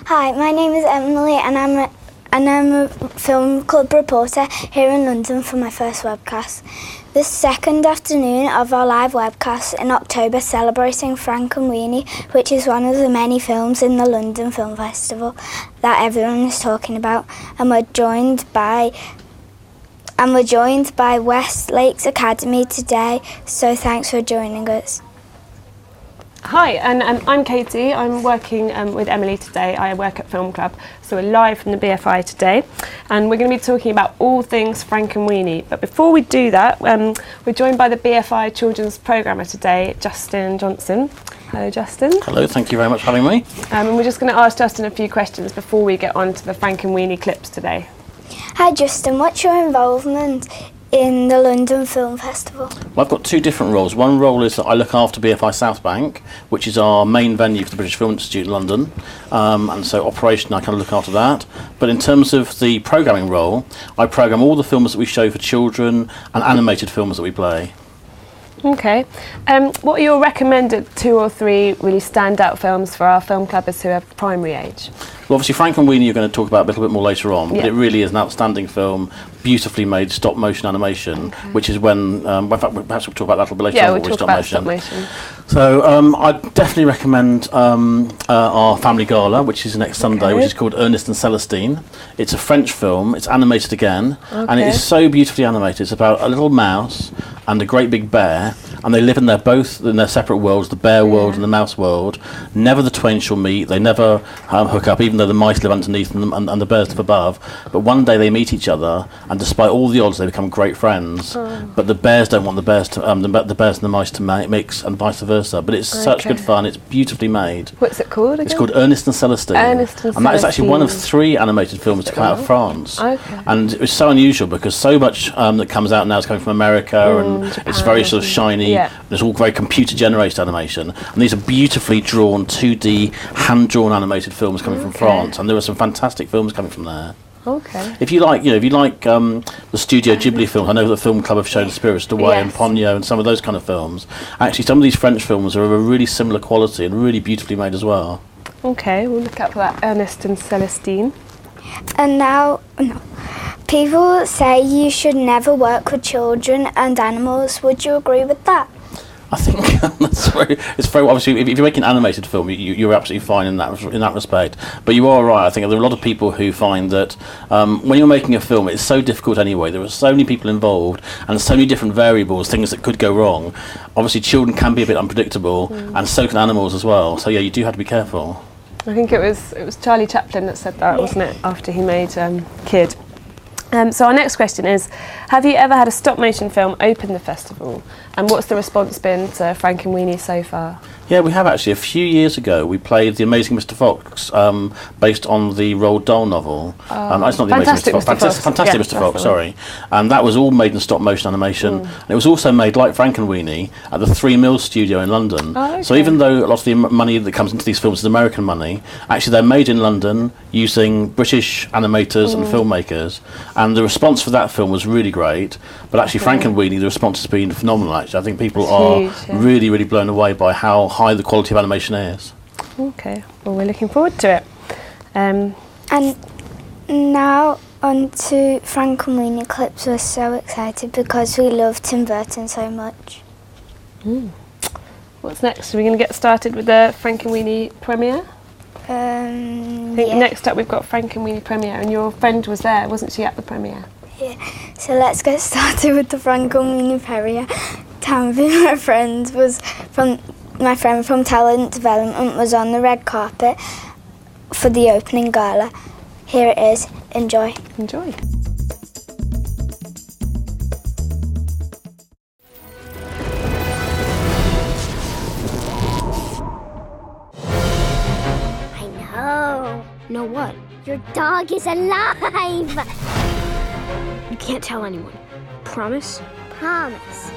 Hi, my name is Emily and I'm a film club reporter here in London for my first webcast. The second afternoon of our live webcast in October celebrating Frankenweenie, which is one of the many films in the London Film Festival that everyone is talking about, and we're joined by West Lakes Academy today, so thanks for joining us. Hi, and I'm Katie. I'm working with Emily today. I work at FILMCLUB, so we're live from the BFI today, and we're going to be talking about all things Frankenweenie. But before we do that, we're joined by the BFI Children's Programmer today, Justin Johnson. Hello, Justin. Hello, thank you very much for having me. And we're just going to ask Justin a few questions before we get on to the Frankenweenie clips today. Hi Justin, what's your involvement in the London Film Festival? Well, I've got two different roles. One role is that I look after BFI South Bank, which is our main venue for the British Film Institute in London, and so operation I kind of look after that. But in terms of the programming role, I program all the films that we show for children and animated films that we play. Okay. What are your recommended 2 or 3 really standout films for our film clubbers who are primary age? Well, obviously Frankenweenie you're going to talk about a little bit more later on, but it really is an outstanding film, beautifully made stop motion animation, which is when, in fact, perhaps we'll talk about that a little bit later on. Yeah, we'll talk about stop motion. So I definitely recommend our family gala, which is next Sunday, which is called Ernest and Celestine. It's a French film, it's animated again, and it is so beautifully animated. It's about a little mouse and a great big bear, and they live in their separate worlds, the bear world and the mouse world. Never the twain shall meet, they never hook up, even though the mice live underneath and the bears live above. But one day they meet each other, and despite all the odds they become great friends. But the bears don't want the bears and the mice to mix, and vice versa. But it's such good fun, it's beautifully made. What's it called again? It's called Ernest and Celestine. And that is actually one of 3 animated films to come out of France. And it's so unusual because so much that comes out now is coming from America, and Japan, it's very sort of shiny. It's all very computer generated animation, and these are beautifully drawn 2D hand drawn animated films coming from France, and there are some fantastic films coming from there. If you like, the Studio Ghibli films, I know the Film Club have shown Spirited Away and Ponyo and some of those kind of films. Actually, some of these French films are of a really similar quality and really beautifully made as well. Okay, we'll look out for that, Ernest and Celestine. And now, people say you should never work with children and animals. Would you agree with that? I think it's very obviously if you're making an animated film, you're absolutely fine in that respect. But you are right. I think there are a lot of people who find that when you're making a film, it's so difficult anyway. There are so many people involved and so many different variables, things that could go wrong. Obviously, children can be a bit unpredictable, and so can animals as well. So yeah, you do have to be careful. I think it was Charlie Chaplin that said that, wasn't it? After he made Kid. So our next question is, have you ever had a stop motion film open the festival, and what's the response been to Frankenweenie so far? Yeah, we have actually. A few years ago, we played The Amazing Mr. Fox, based on the Roald Dahl novel. It's not The Amazing Mr. Fox. Fantastic Mr. Fox, sorry. And that was all made in stop motion animation. And it was also made, like Frankenweenie, at the 3 Mills studio in London. So even though a lot of the money that comes into these films is American money, actually they're made in London using British animators and filmmakers. And the response for that film was really great. But actually Frankenweenie, the response has been phenomenal, actually. I think people are really, really blown away by how high the quality of animation is. Okay, well, we're looking forward to it. And now on to Frankenweenie clips. We're so excited because we love Tim Burton so much. What's next? Are we going to get started with the Frankenweenie premiere? I think next up we've got Frankenweenie premiere, and your friend was there, wasn't she, at the premiere? Yeah, so let's get started with the Frankenweenie premiere. Tanvi, my friend from Talent Development, was on the red carpet for the opening gala. Here it is. Enjoy. Enjoy. I know. Know what? Your dog is alive! You can't tell anyone. Promise? Promise.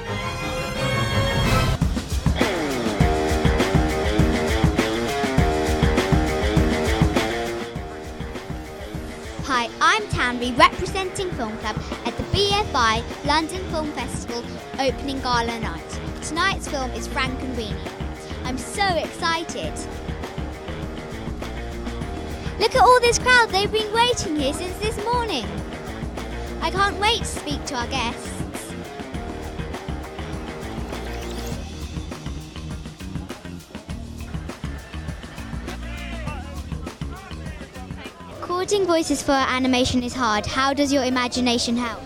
Hi, I'm Tanvi, representing Film Club at the BFI London Film Festival opening gala night. Tonight's film is Frankenweenie. I'm so excited. Look at all this crowd. They've been waiting here since this morning. I can't wait to speak to our guests. Recording voices for animation is hard. How does your imagination help?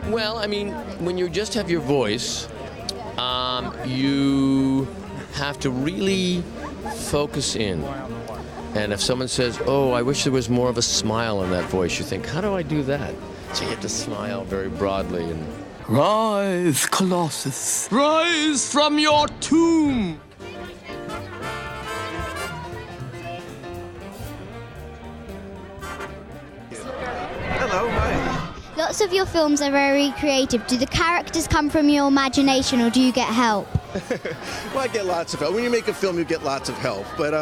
Well, I mean, when you just have your voice, you have to really focus in. And if someone says, oh, I wish there was more of a smile in that voice, you think, how do I do that? So you get to smile very broadly. And rise, Colossus. Rise from your tomb. Hello, hi. Lots of your films are very creative. Do the characters come from your imagination or do you get help? Well, I get lots of help. When you make a film, you get lots of help. But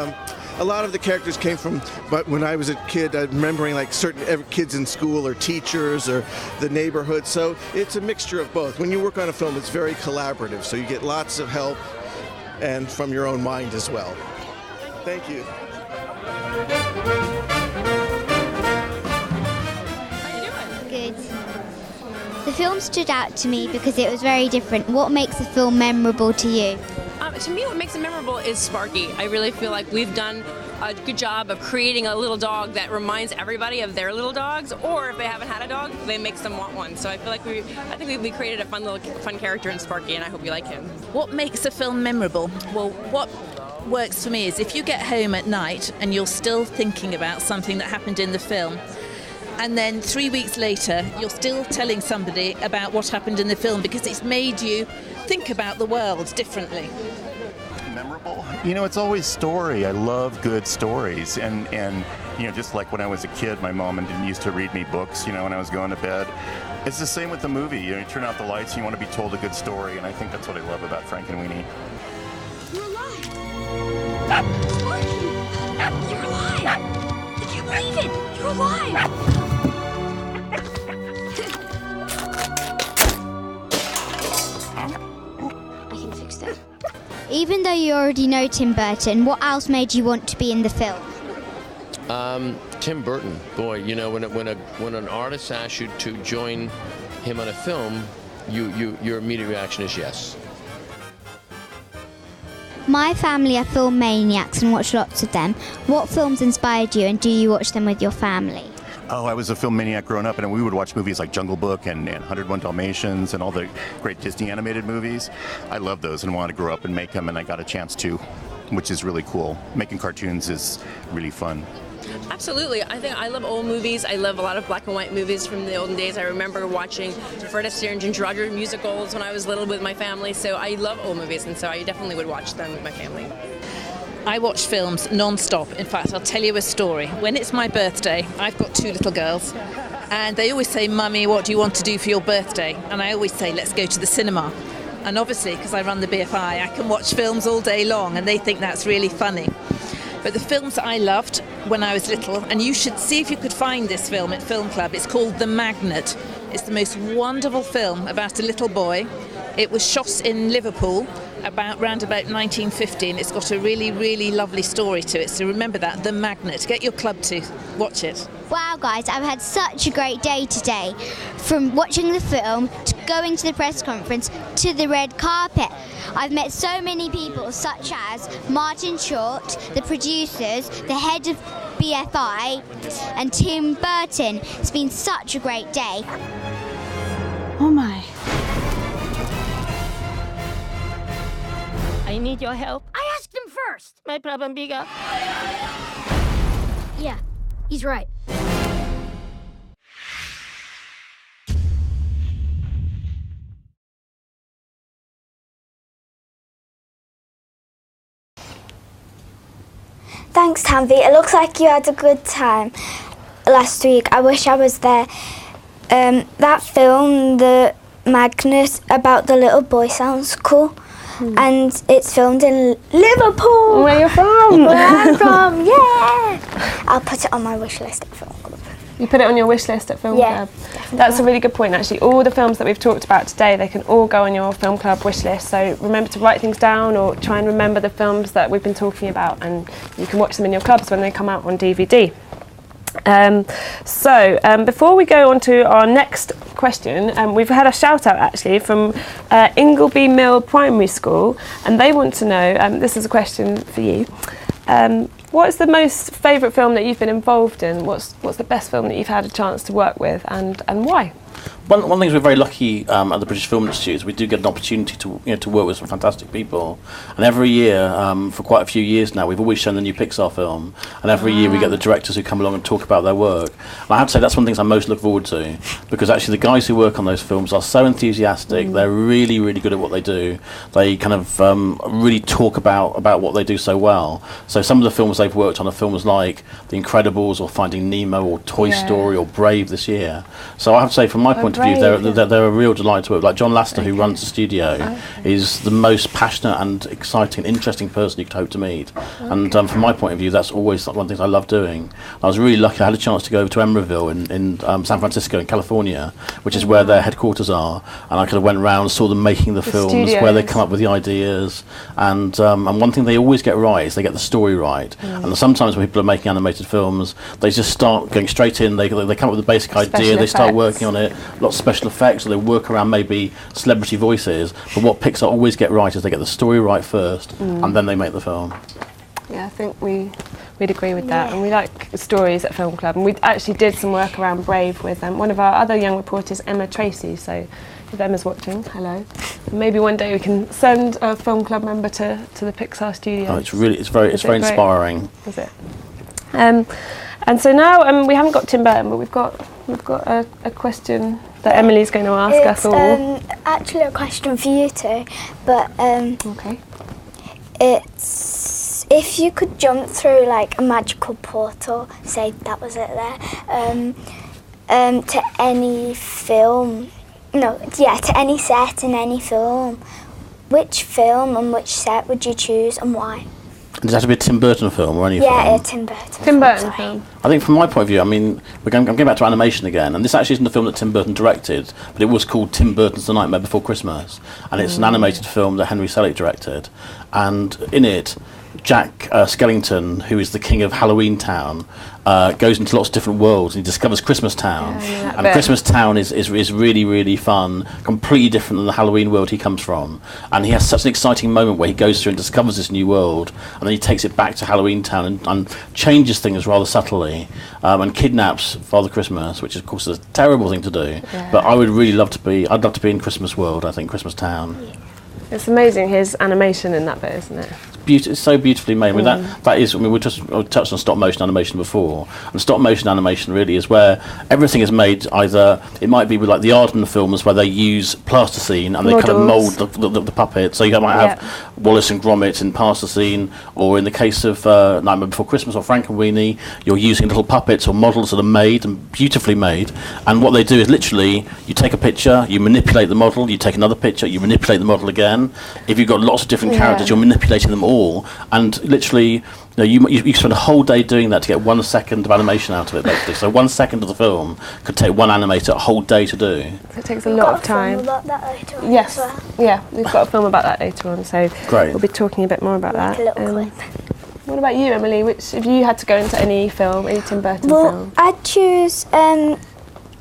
a lot of the characters came from, but when I was a kid, remembering like certain kids in school or teachers or the neighborhood. So it's a mixture of both. When you work on a film, it's very collaborative. So you get lots of help and from your own mind as well. Thank you. Good. The film stood out to me because it was very different. What makes a film memorable to you? To me, what makes it memorable is Sparky. I really feel like we've done a good job of creating a little dog that reminds everybody of their little dogs, or if they haven't had a dog, they makes them want one. So I feel like we created a fun character in Sparky, and I hope you like him. What makes a film memorable? Well, what works for me is if you get home at night and you're still thinking about something that happened in the film, and then 3 weeks later you're still telling somebody about what happened in the film because it's made you think about the world differently. Memorable? You know, it's always story. I love good stories. And you know, just like when I was a kid, my mom used to read me books, you know, when I was going to bed. It's the same with the movie. You know, you turn out the lights and you want to be told a good story, and I think that's what I love about Frankenweenie. You're alive! You're alive! I can't believe it! You're alive! Even though you already know Tim Burton, what else made you want to be in the film? Tim Burton, boy, you know, when an artist asks you to join him on a film, your immediate reaction is yes. My family are film maniacs and watch lots of them. What films inspired you, and do you watch them with your family? Oh, I was a film maniac growing up, and we would watch movies like Jungle Book and 101 Dalmatians and all the great Disney animated movies. I love those and wanted to grow up and make them, and I got a chance to, which is really cool. Making cartoons is really fun. Absolutely. I think I love old movies. I love a lot of black and white movies from the olden days. I remember watching Fred Astaire and Ginger Rogers musicals when I was little with my family, so I love old movies, and so I definitely would watch them with my family. I watch films non-stop. In fact, I'll tell you a story. When it's my birthday, I've got 2 little girls, and they always say, Mummy, what do you want to do for your birthday? And I always say, let's go to the cinema. And obviously, because I run the BFI, I can watch films all day long, and they think that's really funny. But the films that I loved when I was little, and you should see if you could find this film at FILMCLUB, it's called The Magnet. It's the most wonderful film about a little boy. It was shot in Liverpool around about 1950, and it's got a really, really lovely story to it. So remember that, The Magnet. Get your club to watch it. Wow, guys, I've had such a great day today. From watching the film, to going to the press conference, to the red carpet. I've met so many people, such as Martin Short, the producers, the head of BFI, and Tim Burton. It's been such a great day. Oh my. I need your help. I asked him first! My problem bigger. Yeah, he's right. Thanks, Tanvi. It looks like you had a good time last week. I wish I was there. That film, The Magnet, about the little boy sounds cool. And it's filmed in Liverpool. Where you're from? Where I'm from, yeah. I'll put it on my wish list at FILMCLUB. You put it on your wish list at Film Yeah, Club. That's a really good point, actually. All the films that we've talked about today, they can all go on your Film Club wish list. So remember to write things down or try and remember the films that we've been talking about, and you can watch them in your clubs when they come out on DVD. Before we go on to our next question, we've had a shout out actually from Ingleby Mill Primary School, and they want to know, this is a question for you, what is the most favourite film that you've been involved in? What's the best film that you've had a chance to work with, and why? One of the things we're very lucky at the British Film Institute is we do get an opportunity to work with some fantastic people, and every year for quite a few years now we've always shown the new Pixar film, and every year we get the directors who come along and talk about their work. And I have to say that's one of the things I most look forward to, because actually the guys who work on those films are so enthusiastic. They're really, really good at what they do. They kind of really talk about what they do so well. So some of the films they've worked on are films like The Incredibles or Finding Nemo or Toy Story or Brave this year. So I have to say, from my point of view, they're a real delight to work. Like John Lasseter, who runs the studio, is the most passionate and exciting, interesting person you could hope to meet. And from my point of view, that's always one of the things I love doing. I was really lucky. I had a chance to go over to Emeryville in San Francisco in California, which is where their headquarters are, and I kind of went around, saw them making the films, studios, where they come up with the ideas, and one thing they always get right is they get the story right. And sometimes when people are making animated films, they just start going straight in, they come up with a basic idea, they start working on it, lots of special effects, or they work around maybe celebrity voices, but what Pixar always get right is they get the story right first, and then they make the film. Yeah, I think we'd agree with that, and we like stories at Film Club, and we actually did some work around Brave with one of our other young reporters, Emma Tracy, so if Emma's watching, hello. Maybe one day we can send a Film Club member to the Pixar studio. Oh, it's very inspiring. Is it? And so now we haven't got Tim Burton, but we've got a question that Emily's going to ask us all. Actually a question for you two, but okay. It's if you could jump through like a magical portal, say that was it there, to any film, to any set in any film, which film and which set would you choose and why? Does it have to be a Tim Burton film or any film? Yeah, a Tim Burton. Tim Burton film. I think from my point of view, I mean, I'm going back to animation again, and this actually isn't a film that Tim Burton directed, but it was called Tim Burton's The Nightmare Before Christmas, and it's an animated film that Henry Selick directed, and in it, Jack Skellington, who is the king of Halloween Town, goes into lots of different worlds and he discovers Christmas Town. And Christmas Town is really, really fun, completely different than the Halloween world he comes from. And he has such an exciting moment where he goes through and discovers this new world, and then he takes it back to Halloween Town and changes things rather subtly, and kidnaps Father Christmas, which of course is a terrible thing to do. But I'd love to be in Christmas world, I think, Christmas Town. It's amazing his animation in that bit, isn't it? It's so beautifully made. I mean, that is. I mean, we touched on stop motion animation before, and stop motion animation really is where everything is made. Either it might be with like the Arden films where they use plasticine and they kind of mould the puppet. So you might have Wallace and Gromit in plasticine, or in the case of Nightmare Before Christmas or Frankenweenie, you're using little puppets or models that are made and beautifully made. And what they do is literally you take a picture, you manipulate the model, you take another picture, you manipulate the model again. If you've got lots of different characters, you're manipulating them all, and literally, you spend a whole day doing that to get 1 second of animation out of it, basically. So 1 second of the film could take one animator a whole day to do. It takes a lot of time. We've got a film about that later on. Yes, yeah, we've got a film about that later on, so great. We'll be talking a bit more about that. A little clip. What about you, Emily? Which, if you had to go into any film, any Tim Burton film? I'd choose in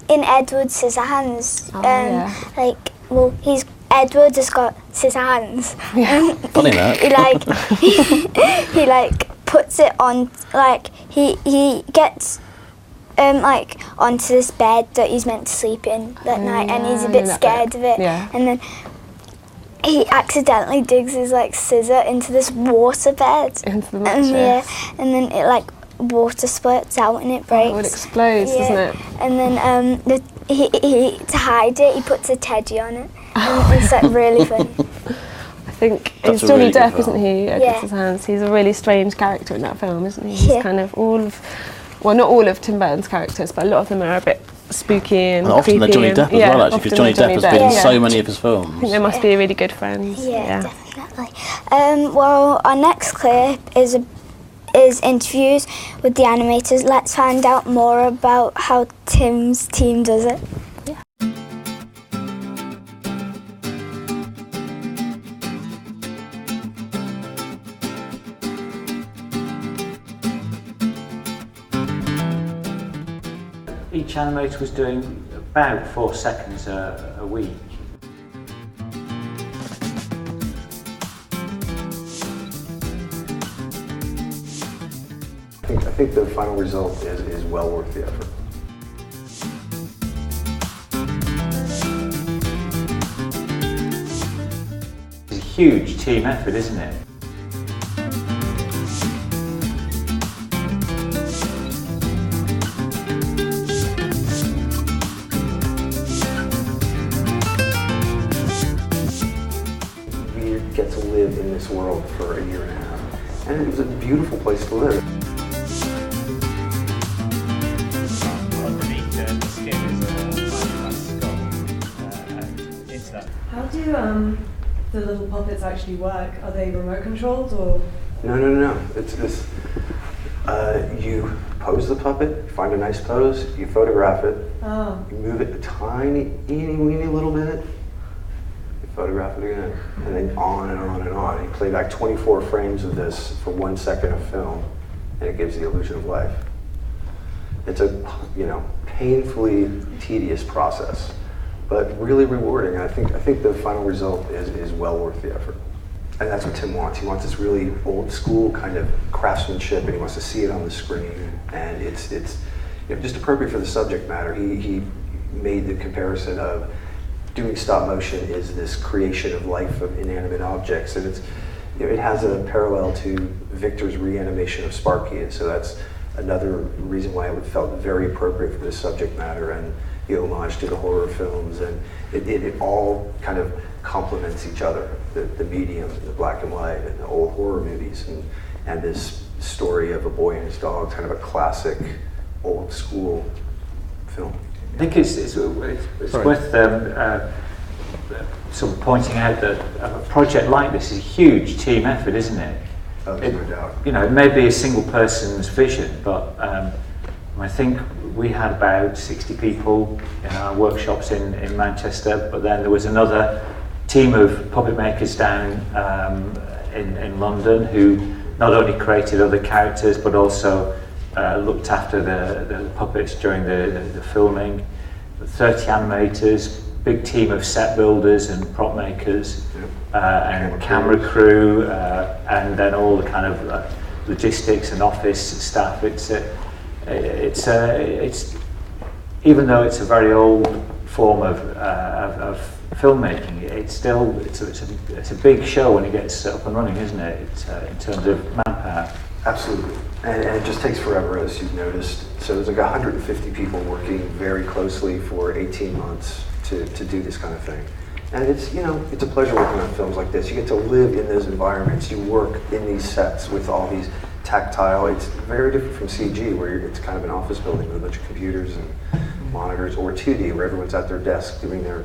Edward Scissorhands. Edward has got scissor hands. Yeah. Funny that. He puts it on, he gets onto this bed that he's meant to sleep in that night, and he's a bit scared of it. Yeah. And then he accidentally digs his scissor into this water bed. Into the mattress. And then it water spurts out and it breaks. Oh, it explodes, doesn't it? And then he to hide it, he puts a teddy on it. And it's really funny. I think he's Johnny Depp, isn't he? Edward Scissorhands. He's a really strange character in that film, isn't he? He's kind of not all of Tim Burton's characters, but a lot of them are a bit spooky and often creepy. They're Johnny Depp as well, actually, because Johnny Depp has been in so many of his films. I think they must be really good friends. Yeah, definitely. Well, our next clip is is interviews with the animators. Let's find out more about how Tim's team does it. Each animator was doing about 4 seconds a week. I think the final result is well worth the effort. It's a huge team effort, isn't it? We get to live in this world for a year and a half, and it was a beautiful place to live. How do the little puppets actually work? Are they remote controlled or? No. It's this. You pose the puppet, find a nice pose, you photograph it, you move it a tiny, weeny little bit, you photograph it again, and then on and on and on. You play back 24 frames of this for 1 second of film, and it gives the illusion of life. It's a, painfully tedious process, but really rewarding. I think the final result is well worth the effort. And that's what Tim wants. He wants this really old school kind of craftsmanship, and he wants to see it on the screen. And it's just appropriate for the subject matter. He made the comparison of doing stop motion is this creation of life of inanimate objects, and it has a parallel to Victor's reanimation of Sparky, and so that's another reason why it felt very appropriate for the subject matter and the homage to the horror films, and it all kind of complements each other, the medium, the black and white, and the old horror movies, and this story of a boy and his dog, kind of a classic, old school film. I think it's worth sort of pointing out that a project like this is a huge team effort, isn't it? Oh, there's no doubt. It may be a single person's vision, but I think we had about 60 people in our workshops in Manchester, but then there was another team of puppet makers down in London who not only created other characters but also looked after the puppets during the filming. 30 animators, big team of set builders and prop makers, and camera crew, and then all the kind of logistics and office staff. It's even though it's a very old form of filmmaking, it's a big show when it gets up and running, isn't it? In terms of manpower. Absolutely, and it just takes forever, as you've noticed. So there's like 150 people working very closely for 18 months to do this kind of thing. And it's a pleasure working on films like this. You get to live in those environments. You work in these sets with all these tactile. It's very different from CG, where it's kind of an office building with a bunch of computers and monitors, or 2D, where everyone's at their desk doing their,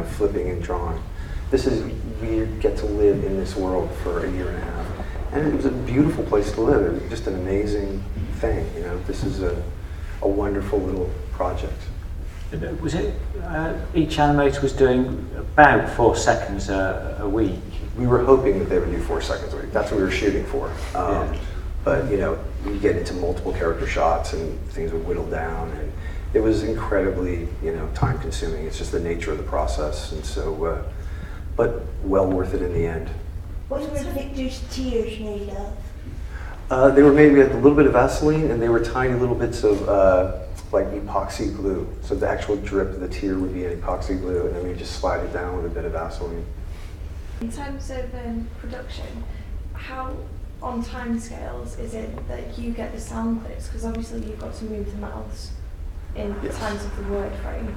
flipping and drawing. We get to live in this world for a year and a half. And it was a beautiful place to live. It was just an amazing thing. This is a wonderful little project. Was it each animator was doing about 4 seconds a week? We were hoping that they would do 4 seconds a week. That's what we were shooting for. But you get into multiple character shots and things would whittle down, and it was incredibly time consuming. It's just the nature of the process, and so but well worth it in the end. What were Victor's tears made of? They were made with a little bit of Vaseline, and they were tiny little bits of like epoxy glue. So the actual drip of the tear would be an epoxy glue, and then we just slide it down with a bit of Vaseline. In terms of production, how on timescales is it that you get the sound clips? Because obviously you've got to move the mouths in terms of the word frame.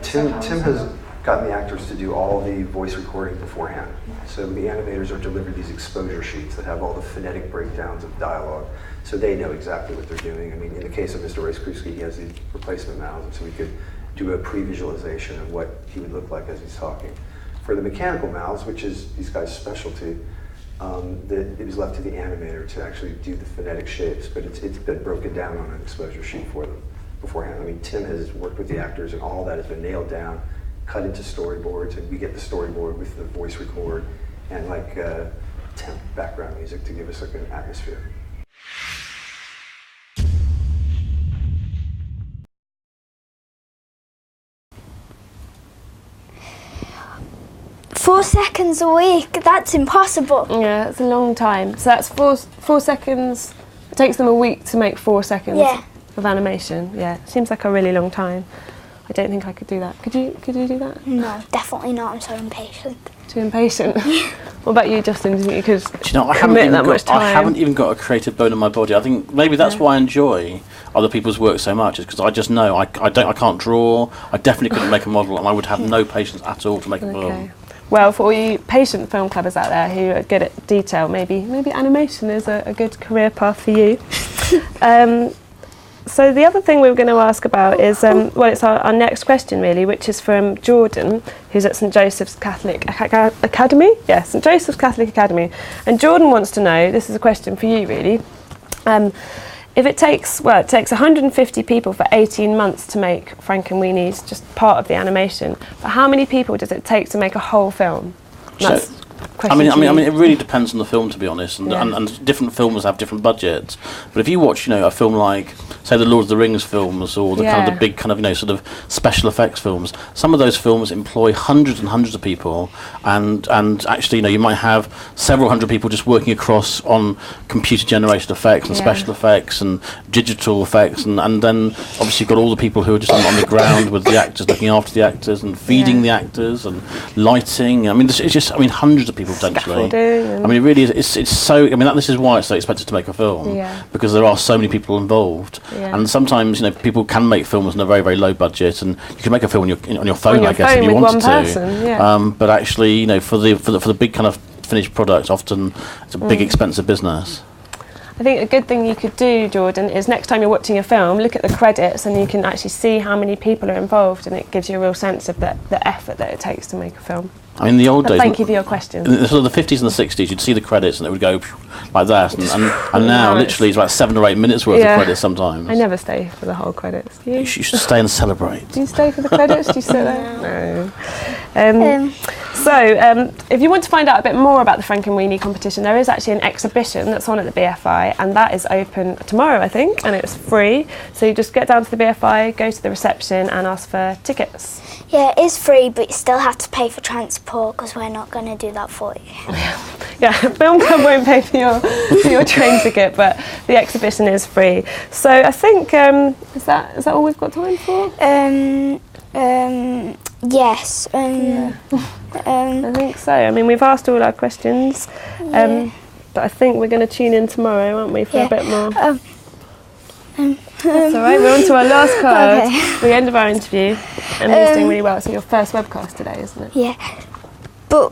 Tim has gotten the actors to do all the voice recording beforehand. So the animators are delivered these exposure sheets that have all the phonetic breakdowns of dialogue, so they know exactly what they're doing. I mean, in the case of Mr. Rice-Krusky, he has the replacement mouths, and so we could do a pre-visualization of what he would look like as he's talking. For the mechanical mouths, which is these guys' specialty, that it was left to the animator to actually do the phonetic shapes, but it's been broken down on an exposure sheet for them beforehand. I mean, Tim has worked with the actors, and all that has been nailed down, cut into storyboards, and we get the storyboard with the voice record and like temp background music to give us like an atmosphere. Four seconds a week, that's impossible. Yeah, it's a long time. So that's four seconds. It takes them a week to make 4 seconds of animation. Yeah, seems like a really long time. I don't think I could do that. Could you do that? No, definitely not. I'm so impatient. Too impatient. What about you, Justin? Do you think you could Do you know, commit that much time? I haven't even got a creative bone in my body. I think maybe that's why I enjoy other people's work so much, is because I just know I can't draw. I definitely couldn't make a model, and I would have no patience at all to make a film. Well, for all you patient film clubbers out there who are good at detail, maybe animation is a good career path for you. So the other thing we were going to ask about is, well, it's our next question really, which is from Jordan, who's at St Joseph's Catholic Academy. Yeah, St Joseph's Catholic Academy. And Jordan wants to know, this is a question for you really, if it takes 150 people for 18 months to make Frankenweenie, it's just part of the animation, but how many people does it take to make a whole film? I mean, it really depends on the film, to be honest, and different films have different budgets. But if you watch, a film like, say, the Lord of the Rings films, or the kind of the big kind of sort of special effects films, some of those films employ hundreds and hundreds of people, and actually, you might have several hundred people just working across on computer-generated effects and special effects and digital effects, and then obviously you've got all the people who are just on the ground with the actors, looking after the actors and feeding the actors and lighting. I mean, it's just hundreds of people potentially. I mean, it really is. It's so. I mean, this is why it's so expensive to make a film, because there are so many people involved, and sometimes people can make films on a very, very low budget, and you can make a film on your phone, I guess, if you wanted to. But actually, for the big kind of finished product, often it's a big expensive business. I think a good thing you could do, Jordan, is next time you're watching a film, look at the credits and you can actually see how many people are involved, and it gives you a real sense of the effort that it takes to make a film. I mean, in the old days, thank you for your question. In the 50s and the 60s, you'd see the credits and it would go like that, and now literally it's about 7 or 8 minutes worth of credits sometimes. I never stay for the whole credits. Do you? You should stay and celebrate. Do you stay for the credits? Do you sit there? No. So, if you want to find out a bit more about the Frankenweenie competition, there is actually an exhibition that's on at the BFI, and that is open tomorrow, I think, and it's free. So you just get down to the BFI, go to the reception and ask for tickets. Yeah, it is free, but you still have to pay for transport, because we're not going to do that for you. Yeah, Film Club won't pay for your train ticket, but the exhibition is free. So I think, is that all we've got time for? Yes. I think so. I mean, we've asked all our questions, but I think we're going to tune in tomorrow, aren't we, for a bit more? That's all right, we're on to our last card, the end of our interview. Emily's doing really well. It's your first webcast today, isn't it? Yeah. But...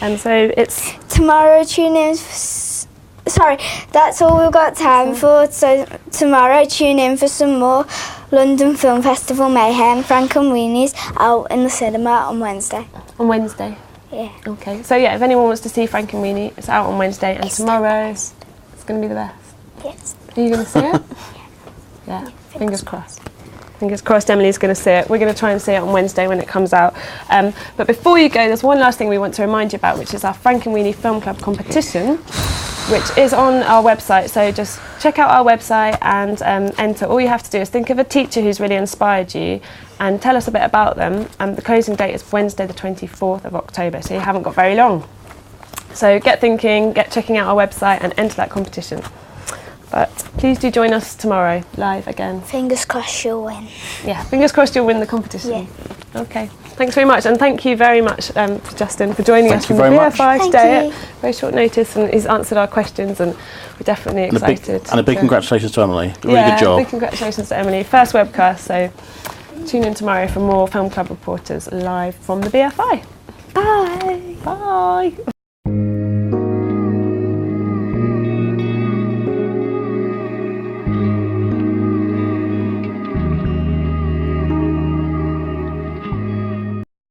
and so it's... Tomorrow, tune in... Sorry, that's all we've got time for. So tomorrow, tune in for some more London Film Festival mayhem. Frankenweenie's out in the cinema on Wednesday. On Wednesday? Yeah. Okay. So yeah, if anyone wants to see Frankenweenie, it's out on Wednesday, and tomorrow it's going to be the best. Yes. Are you going to see it? Yeah. Fingers crossed. Fingers crossed Emily's going to see it. We're going to try and see it on Wednesday when it comes out. But before you go, there's one last thing we want to remind you about, which is our Frankenweenie Film Club competition, which is on our website. So just check out our website and enter. All you have to do is think of a teacher who's really inspired you and tell us a bit about them. The closing date is Wednesday the 24th of October, so you haven't got very long. So get thinking, get checking out our website and enter that competition. But please do join us tomorrow, live again. Fingers crossed you'll win. Yeah, fingers crossed you'll win the competition. Yeah. Okay, thanks very much, and thank you very much, Justin, for joining us from the BFI today at very short notice, and he's answered our questions, and we're definitely excited. And a big congratulations to Emily. Really good job. Big congratulations to Emily. First webcast, so tune in tomorrow for more Film Club reporters live from the BFI. Bye. Bye.